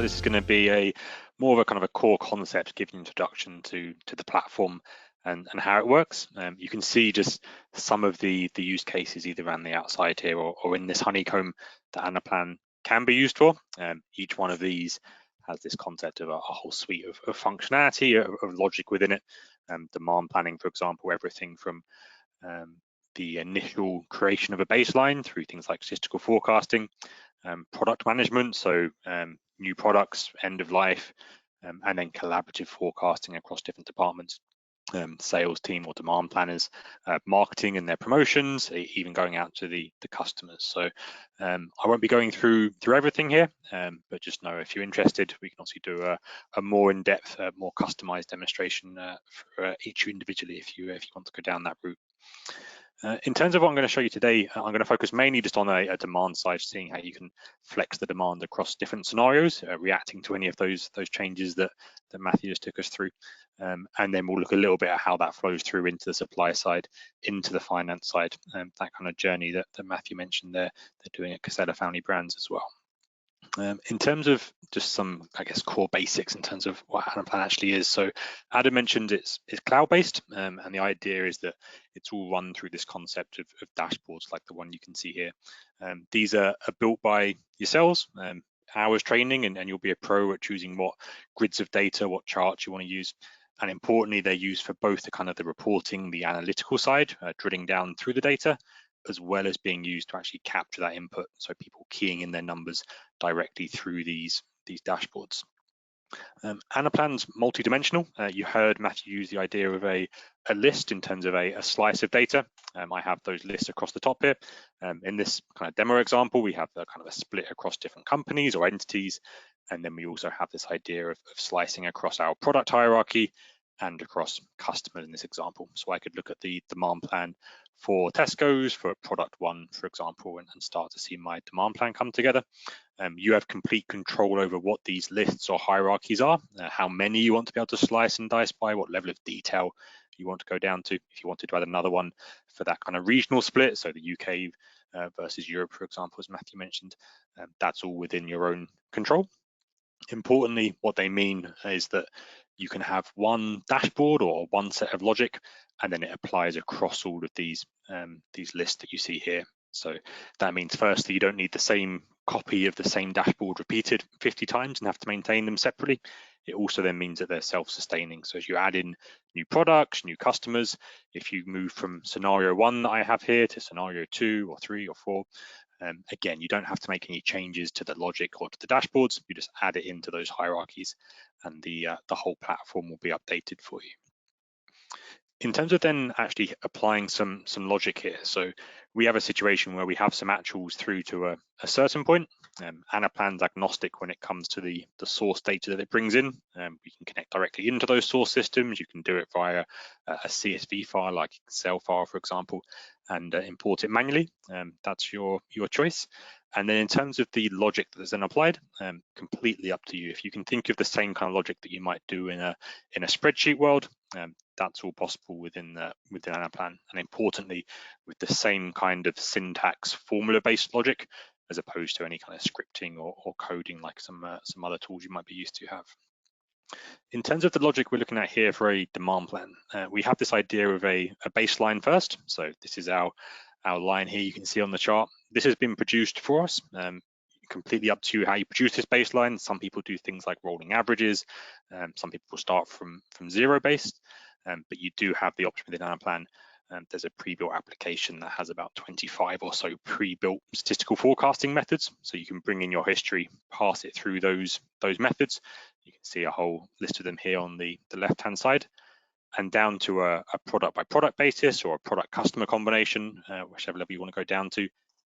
So this is going to be a more of a kind of a core concept, giving an introduction to the platform and how it works. You can see just some of the use cases either around the outside here or in this honeycomb that Anaplan can be used for. Each one of these has this concept of a whole suite of functionality, of logic within it. Demand planning, for example, everything from the initial creation of a baseline through things like statistical forecasting, product management, so new products, end of life, and then collaborative forecasting across different departments, sales team or demand planners, marketing and their promotions, even going out to the customers. So I won't be going through everything here, but just know if you're interested, we can also do a more in-depth, more customized demonstration for each individually if you want to go down that route. In terms of what I'm going to show you today, I'm going to focus mainly just on a demand side, seeing how you can flex the demand across different scenarios, reacting to any of those changes that Matthew just took us through. And then we'll look a little bit at how that flows through into the supply side, into the finance side, that kind of journey that Matthew mentioned there, they're doing at Casella Family Brands as well. In terms of just some, I guess, core basics in terms of what Anaplan actually is. So Adam mentioned it's cloud-based, and the idea is that it's all run through this concept of dashboards like the one you can see here. These are built by yourselves, hours training, and you'll be a pro at choosing what grids of data, what charts you want to use. And importantly, they're used for both the kind of the reporting, the analytical side, drilling down through the data, as well as being used to actually capture that input, so people keying in their numbers directly through these dashboards. Anaplan's multi-dimensional. You heard Matthew use the idea of a list in terms of a slice of data. I have those lists across the top here. In this kind of demo example, we have a kind of a split across different companies or entities, and then we also have this idea of slicing across our product hierarchy and across customers in this example. So I could look at the demand plan for Tesco's for product one, for example, and start to see my demand plan come together. You have complete control over what these lists or hierarchies are, how many you want to be able to slice and dice by, what level of detail you want to go down to. If you wanted to add another one for that kind of regional split, so the UK versus Europe, for example, as Matthew mentioned, that's all within your own control. Importantly, what they mean is that you can have one dashboard or one set of logic, and then it applies across all of these lists that you see here. So that means firstly, you don't need the same copy of the same dashboard repeated 50 times and have to maintain them separately. It also then means that they're self-sustaining. So as you add in new products, new customers, if you move from scenario 1 that I have here to scenario 2 or 3 or 4, again, you don't have to make any changes to the logic or to the dashboards. You just add it into those hierarchies, and the whole platform will be updated for you. In terms of then actually applying some logic here, so we have a situation where we have some actuals through to a certain point. Anaplan's agnostic when it comes to the source data that it brings in. We can connect directly into those source systems. You can do it via a CSV file, like Excel file, for example, and import it manually. That's your choice. And then in terms of the logic that is then applied, completely up to you. If you can think of the same kind of logic that you might do in a spreadsheet world, that's all possible within Anaplan, and importantly, with the same kind of syntax formula-based logic, as opposed to any kind of scripting or coding like some other tools you might be used to have. In terms of the logic we're looking at here for a demand plan, we have this idea of a baseline first. So this is our line here you can see on the chart. This has been produced for us. Completely up to you how you produce this baseline. Some people do things like rolling averages. Some people will start from zero based, but you do have the option within Anaplan. There's a pre-built application that has about 25 or so pre-built statistical forecasting methods. So you can bring in your history, pass it through those methods. You can see a whole list of them here on the left-hand side, and down to a product by product basis or a product customer combination, whichever level you want to go down to.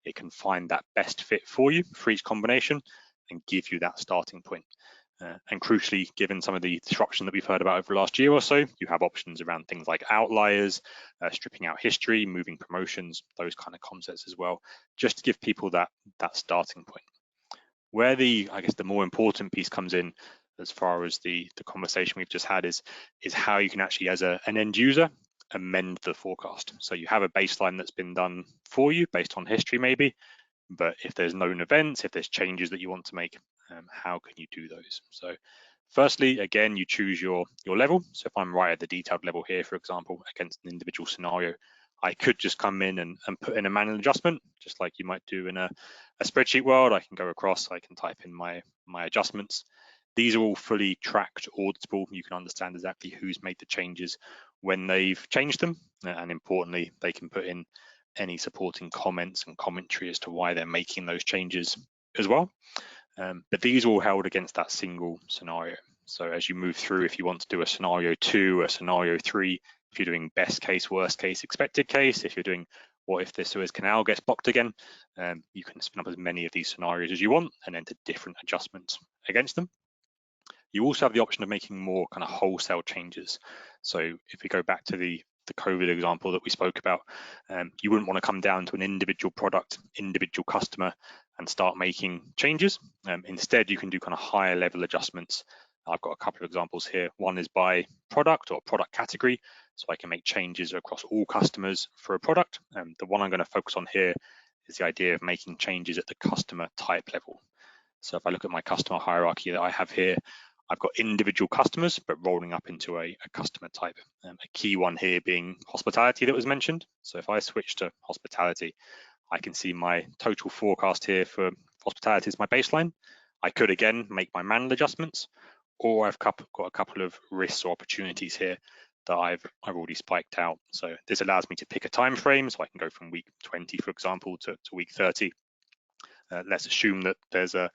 It can find that best fit for you for each combination and give you that starting point. And crucially, given some of the disruption that we've heard about over the last year or so, you have options around things like outliers, stripping out history, moving promotions, those kind of concepts as well, just to give people that starting point. Where I guess the more important piece comes in, as far as the conversation we've just had, is how you can actually, as an end user, amend the forecast. So you have a baseline that's been done for you based on history maybe, but if there's known events, if there's changes that you want to make, how can you do those? So firstly, again, you choose your level. So if I'm right at the detailed level here, for example, against an individual scenario, I could just come in and put in a manual adjustment, just like you might do in a spreadsheet world. I can go across, I can type in my adjustments. These are all fully tracked, auditable. You can understand exactly who's made the changes when they've changed them. And importantly, they can put in any supporting comments and commentary as to why they're making those changes as well. But these are all held against that single scenario. So as you move through, if you want to do a scenario 2, a scenario 3, if you're doing best case, worst case, expected case, if you're doing what if the Suez Canal gets blocked again, you can spin up as many of these scenarios as you want and enter different adjustments against them. You also have the option of making more kind of wholesale changes. So if we go back to the COVID example that we spoke about, you wouldn't want to come down to an individual product, individual customer, and start making changes. Instead, you can do kind of higher level adjustments. I've got a couple of examples here. One is by product or product category, so I can make changes across all customers for a product. The one I'm going to focus on here is the idea of making changes at the customer type level. So if I look at my customer hierarchy that I have here, I've got individual customers, but rolling up into a customer type. A key one here being hospitality that was mentioned. So if I switch to hospitality, I can see my total forecast here for hospitality is my baseline. I could again make my manual adjustments, or I've got a couple of risks or opportunities here that I've already spiked out. So this allows me to pick a time frame, so I can go from week 20, for example, to week 30. Let's assume that there's a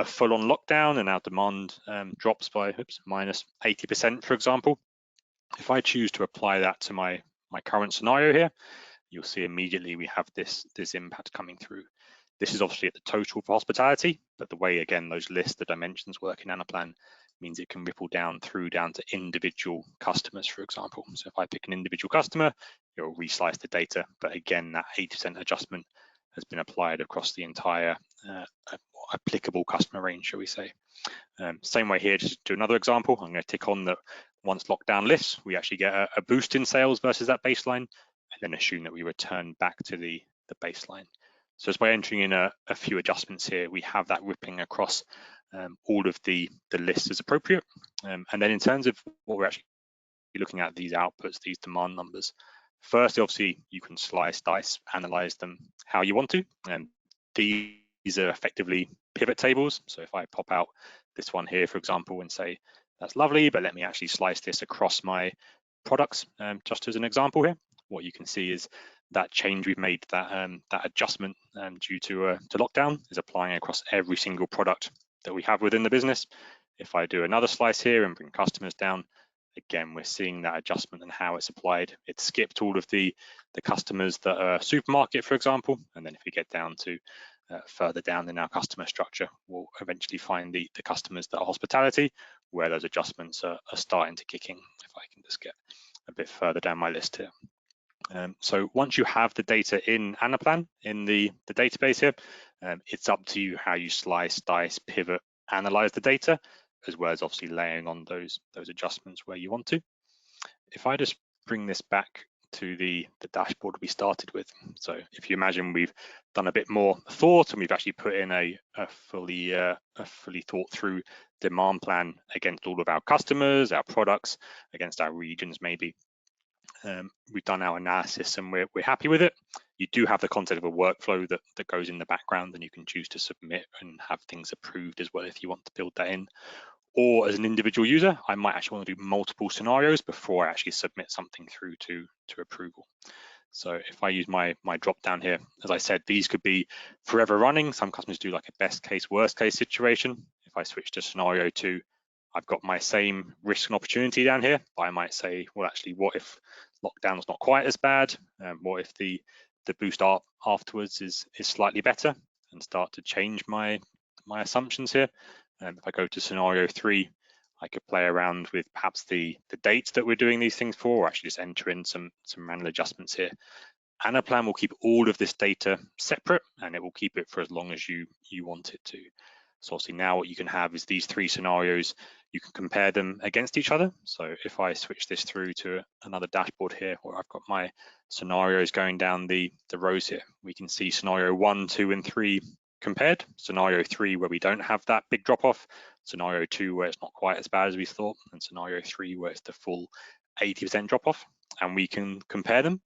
full-on lockdown and our demand drops by minus 80%, for example. If I choose to apply that to my current scenario here, you'll see immediately we have this impact coming through. This is obviously at the total for hospitality, but the way, again, those lists, the dimensions work in Anaplan means it can ripple down to individual customers, for example. So if I pick an individual customer, it'll reslice the data, but again, that 80% adjustment has been applied across the entire applicable customer range, shall we say. Same way here, just do another example. I'm going to tick on that once lockdown lifts, we actually get a boost in sales versus that baseline, and then assume that we return back to the baseline. So just by entering in a few adjustments here, we have that rippling across all of the lists as appropriate. And then in terms of what we're actually looking at, these outputs, these demand numbers, first, obviously, you can slice, dice, analyze them how you want to. And these are effectively pivot tables. So if I pop out this one here, for example, and say, that's lovely, but let me actually slice this across my products, just as an example here, what you can see is that change we've made, that adjustment due to lockdown is applying across every single product that we have within the business. If I do another slice here and bring customers down, again, we're seeing that adjustment and how it's applied. It skipped all of the customers that are supermarket, for example, and then if we get down to further down in our customer structure, we'll eventually find the customers that are hospitality, where those adjustments are starting to kick in. If I can just get a bit further down my list here. So once you have the data in Anaplan, in the database here, it's up to you how you slice, dice, pivot, analyze the data, as well as obviously layering on those adjustments where you want to. If I just bring this back to the dashboard we started with. So if you imagine we've done a bit more thought and we've actually put in a fully thought through demand plan against all of our customers, our products, against our regions maybe. We've done our analysis and we're happy with it. You do have the concept of a workflow that goes in the background, and you can choose to submit and have things approved as well if you want to build that in. Or as an individual user, I might actually want to do multiple scenarios before I actually submit something through to approval. So if I use my drop down here, as I said, these could be forever running. Some customers do like a best case, worst case situation. If I switch to scenario 2, I've got my same risk and opportunity down here, but I might say, well, actually, what if lockdown's not quite as bad? What if the boost afterwards is slightly better, and start to change my assumptions here. If I go to scenario 3, I could play around with perhaps the dates that we're doing these things for, or actually just enter in some manual adjustments here. Anaplan will keep all of this data separate, and it will keep it for as long as you want it to. So obviously now what you can have is these 3 scenarios, you can compare them against each other. So if I switch this through to another dashboard here, where I've got my scenarios going down the rows here, we can see scenario 1, 2, and 3 compared. Scenario 3 where we don't have that big drop off, scenario 2 where it's not quite as bad as we thought, and scenario 3 where it's the full 80% drop off, and we can compare them.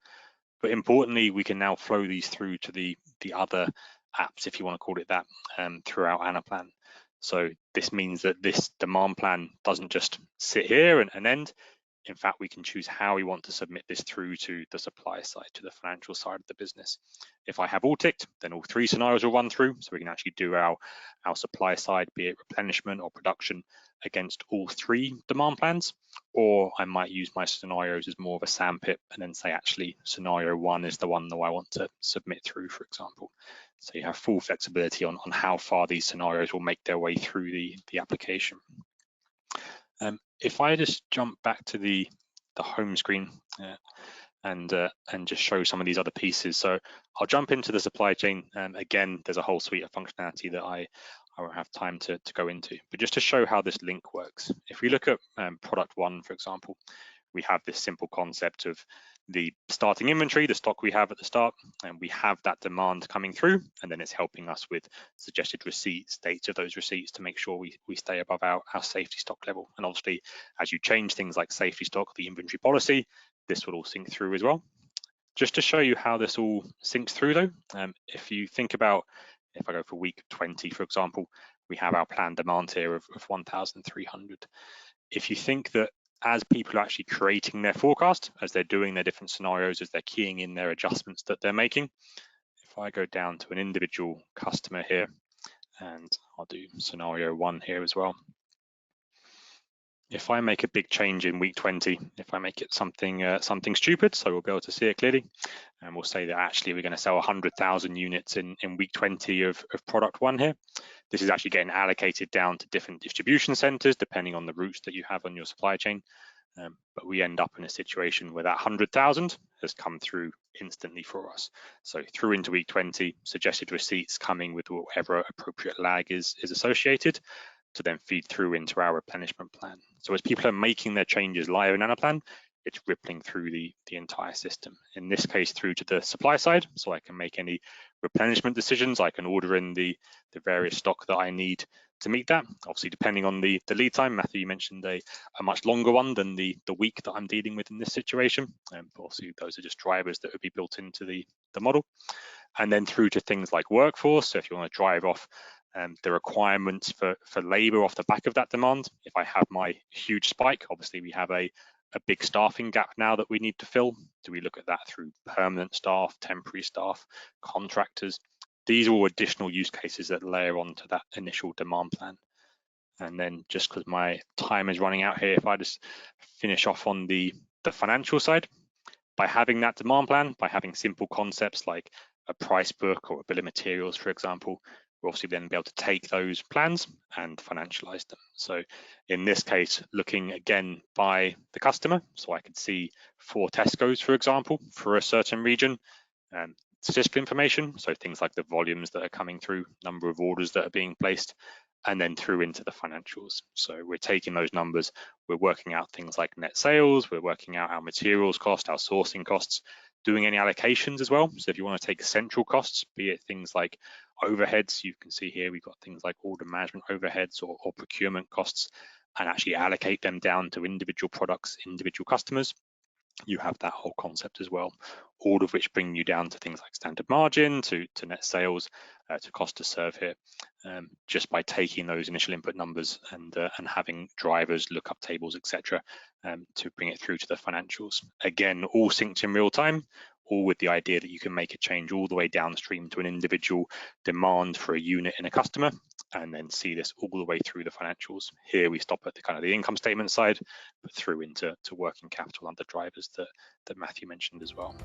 But importantly, we can now flow these through to the other apps, if you want to call it that, throughout Anaplan. So this means that this demand plan doesn't just sit here and end. In fact, we can choose how we want to submit this through to the supply side, to the financial side of the business. If I have all ticked, then all 3 scenarios will run through, so we can actually do our supply side, be it replenishment or production, against all 3 demand plans. Or I might use my scenarios as more of a sandpit and then say, actually, scenario 1 is the one that I want to submit through, for example. So you have full flexibility on how far these scenarios will make their way through the application. If I just jump back to the home screen and just show some of these other pieces. So I'll jump into the supply chain. Again, there's a whole suite of functionality that I won't have time to go into, but just to show how this link works. If we look at product 1, for example, we have this simple concept of the starting inventory, the stock we have at the start, and we have that demand coming through, and then it's helping us with suggested receipts, dates of those receipts to make sure we stay above our safety stock level. And obviously, as you change things like safety stock, the inventory policy, this will all sync through as well. Just to show you how this all syncs through though, if you think about, if I go for week 20, for example, we have our planned demand here of 1,300. If you think that as people are actually creating their forecast, as they're doing their different scenarios, as they're keying in their adjustments that they're making, if I go down to an individual customer here, and I'll do scenario 1 here as well. If I make a big change in week 20, if I make it something stupid, so we'll be able to see it clearly, and we'll say that actually we're going to sell 100,000 units in week 20 of product 1 here. This is actually getting allocated down to different distribution centers depending on the routes that you have on your supply chain. But we end up in a situation where that 100,000 has come through instantly for us. So through into week 20, suggested receipts coming with whatever appropriate lag is associated to then feed through into our replenishment plan. So as people are making their changes live in Anaplan, it's rippling through the entire system. In this case, through to the supply side, so I can make any replenishment decisions. I can order in the various stock that I need to meet that. Obviously, depending on the lead time, Matthew, you mentioned a much longer one than the week that I'm dealing with in this situation. But obviously, those are just drivers that would be built into the model. And then through to things like workforce. So if you want to drive off the requirements for labor off the back of that demand, if I have my huge spike, obviously we have a big staffing gap now that we need to fill. Do we look at that through permanent staff, temporary staff, contractors? These are all additional use cases that layer onto that initial demand plan. And then just because my time is running out here, if I just finish off on the financial side, by having that demand plan, by having simple concepts like a price book or a bill of materials, for example, we'll obviously then be able to take those plans and financialize them. So in this case, looking again by the customer, so I could see for Tesco's, for example, for a certain region, statistical information, so things like the volumes that are coming through, number of orders that are being placed, and then through into the financials. So we're taking those numbers, we're working out things like net sales, we're working out our materials cost, our sourcing costs, doing any allocations as well. So if you want to take central costs, be it things like overheads, you can see here we've got things like order management overheads or procurement costs, and actually allocate them down to individual products, individual customers. You have that whole concept as well, all of which bring you down to things like standard margin, to net sales, to cost to serve here, just by taking those initial input numbers and having drivers, lookup tables, etc., to bring it through to the financials. Again, all synced in real time, all with the idea that you can make a change all the way downstream to an individual demand for a unit in a customer, and then see this all the way through the financials. Here we stop at the kind of the income statement side, but through into working capital and the drivers that Matthew mentioned as well.